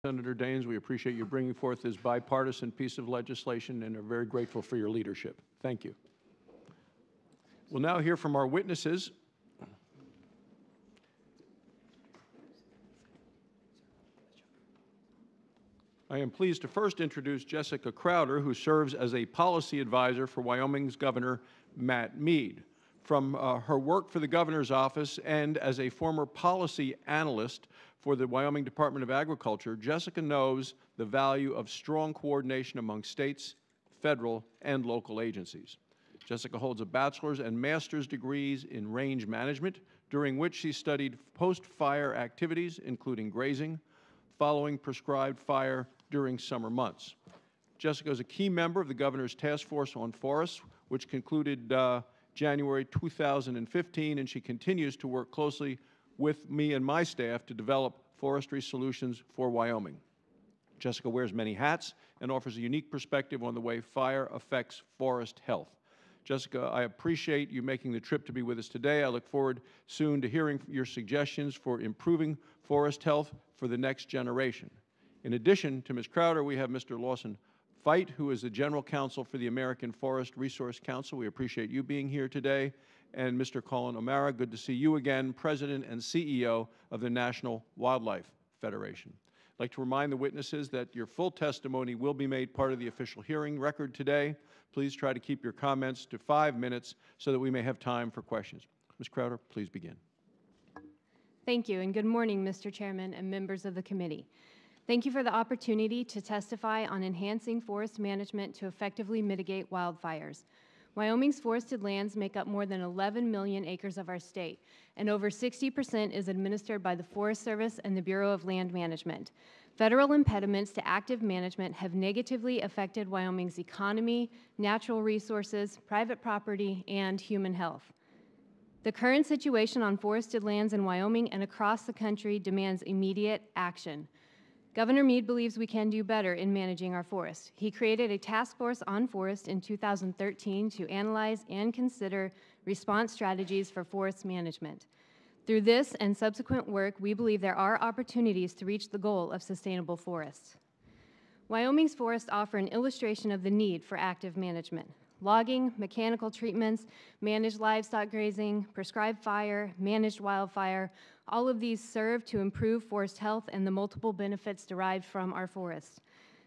Senator Daines, we appreciate you bringing forth this bipartisan piece of legislation and are very grateful for your leadership. Thank you. We'll now hear from our witnesses. I am pleased to first introduce Jessica Crowder, who serves as a policy advisor for Wyoming's Governor Matt Mead. From her work for the governor's office and as a former policy analyst for the Wyoming Department of Agriculture, Jessica knows the value of strong coordination among states, federal, and local agencies. Jessica holds a bachelor's and master's degrees in range management, during which she studied post-fire activities, including grazing, following prescribed fire during summer months. Jessica is a key member of the governor's task force on forests, which concluded January 2015, and she continues to work closely with me and my staff to develop forestry solutions for Wyoming. Jessica wears many hats and offers a unique perspective on the way fire affects forest health. Jessica, I appreciate you making the trip to be with us today. I look forward soon to hearing your suggestions for improving forest health for the next generation. In addition to Ms. Crowder, we have Mr. Lawson Fite, who is the General Counsel for the American Forest Resource Council. We appreciate you being here today. And Mr. Colin O'Mara, good to see you again, President and CEO of the National Wildlife Federation. I'd like to remind the witnesses that your full testimony will be made part of the official hearing record today. Please try to keep your comments to 5 minutes so that we may have time for questions. Ms. Crowder, please begin. Thank you, and good morning, Mr. Chairman and members of the committee. Thank you for the opportunity to testify on enhancing forest management to effectively mitigate wildfires. Wyoming's forested lands make up more than 11 million acres of our state, and over 60% is administered by the Forest Service and the Bureau of Land Management. Federal impediments to active management have negatively affected Wyoming's economy, natural resources, private property, and human health. The current situation on forested lands in Wyoming and across the country demands immediate action. Governor Mead believes we can do better in managing our forests. He created a task force on forest in 2013 to analyze and consider response strategies for forest management. Through this and subsequent work, we believe there are opportunities to reach the goal of sustainable forests. Wyoming's forests offer an illustration of the need for active management. Logging, mechanical treatments, managed livestock grazing, prescribed fire, managed wildfire, all of these serve to improve forest health and the multiple benefits derived from our forests.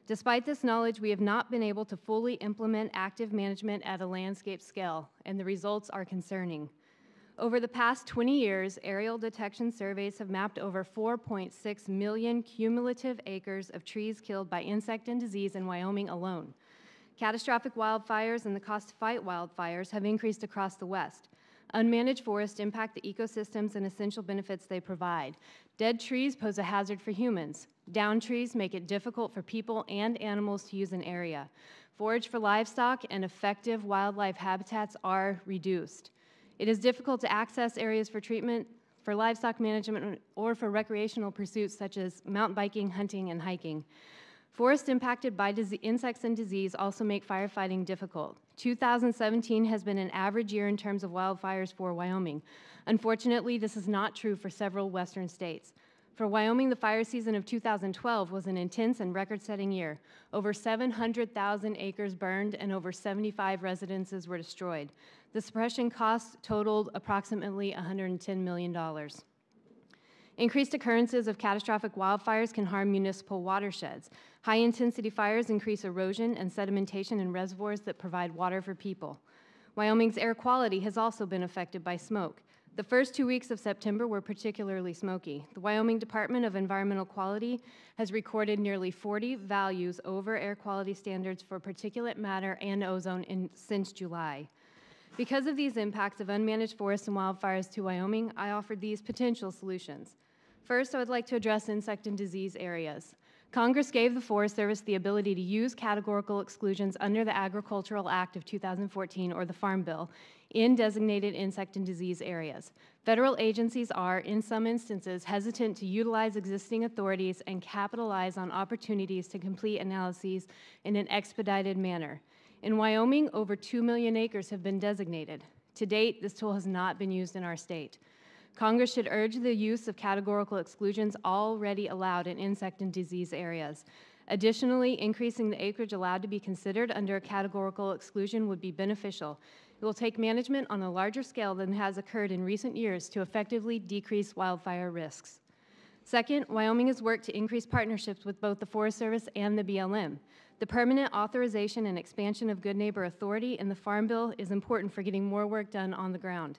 Despite this knowledge, we have not been able to fully implement active management at a landscape scale, and the results are concerning. Over the past 20 years, aerial detection surveys have mapped over 4.6 million cumulative acres of trees killed by insect and disease in Wyoming alone. Catastrophic wildfires and the cost to fight wildfires have increased across the West. Unmanaged forests impact the ecosystems and essential benefits they provide. Dead trees pose a hazard for humans. Downed trees make it difficult for people and animals to use an area. Forage for livestock and effective wildlife habitats are reduced. It is difficult to access areas for treatment, for livestock management, or for recreational pursuits such as mountain biking, hunting, and hiking. Forests impacted by insects and disease also make firefighting difficult. 2017 has been an average year in terms of wildfires for Wyoming. Unfortunately, this is not true for several western states. For Wyoming, the fire season of 2012 was an intense and record-setting year. Over 700,000 acres burned and over 75 residences were destroyed. The suppression costs totaled approximately $110 million. Increased occurrences of catastrophic wildfires can harm municipal watersheds. High-intensity fires increase erosion and sedimentation in reservoirs that provide water for people. Wyoming's air quality has also been affected by smoke. The first 2 weeks of September were particularly smoky. The Wyoming Department of Environmental Quality has recorded nearly 40 values over air quality standards for particulate matter and ozone since July. Because of these impacts of unmanaged forests and wildfires to Wyoming, I offered these potential solutions. First, I would like to address insect and disease areas. Congress gave the Forest Service the ability to use categorical exclusions under the Agricultural Act of 2014, or the Farm Bill, in designated insect and disease areas. Federal agencies are, in some instances, hesitant to utilize existing authorities and capitalize on opportunities to complete analyses in an expedited manner. In Wyoming, over 2 million acres have been designated. To date, this tool has not been used in our state. Congress should urge the use of categorical exclusions already allowed in insect and disease areas. Additionally, increasing the acreage allowed to be considered under a categorical exclusion would be beneficial. It will take management on a larger scale than has occurred in recent years to effectively decrease wildfire risks. Second, Wyoming has worked to increase partnerships with both the Forest Service and the BLM. The permanent authorization and expansion of Good Neighbor Authority in the Farm Bill is important for getting more work done on the ground.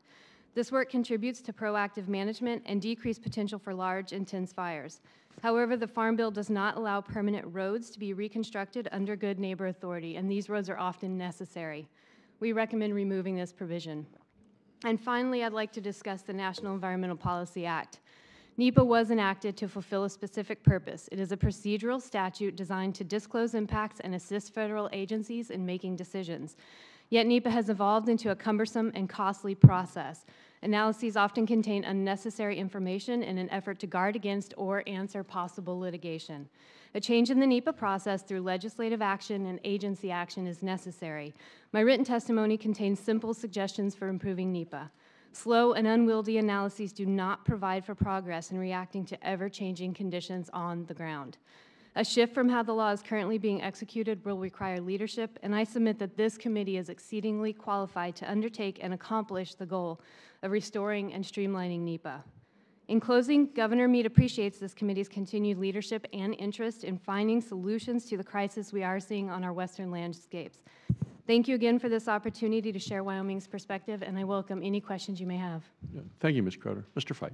This work contributes to proactive management and decreased potential for large, intense fires. However, the Farm Bill does not allow permanent roads to be reconstructed under Good Neighbor Authority, and these roads are often necessary. We recommend removing this provision. And finally, I'd like to discuss the National Environmental Policy Act. NEPA was enacted to fulfill a specific purpose. It is a procedural statute designed to disclose impacts and assist federal agencies in making decisions. Yet NEPA has evolved into a cumbersome and costly process. Analyses often contain unnecessary information in an effort to guard against or answer possible litigation. A change in the NEPA process through legislative action and agency action is necessary. My written testimony contains simple suggestions for improving NEPA. Slow and unwieldy analyses do not provide for progress in reacting to ever-changing conditions on the ground. A shift from how the law is currently being executed will require leadership, and I submit that this committee is exceedingly qualified to undertake and accomplish the goal of restoring and streamlining NEPA. In closing, Governor Mead appreciates this committee's continued leadership and interest in finding solutions to the crisis we are seeing on our western landscapes. Thank you again for this opportunity to share Wyoming's perspective, and I welcome any questions you may have. Thank you, Ms. Crowder. Mr. Fite.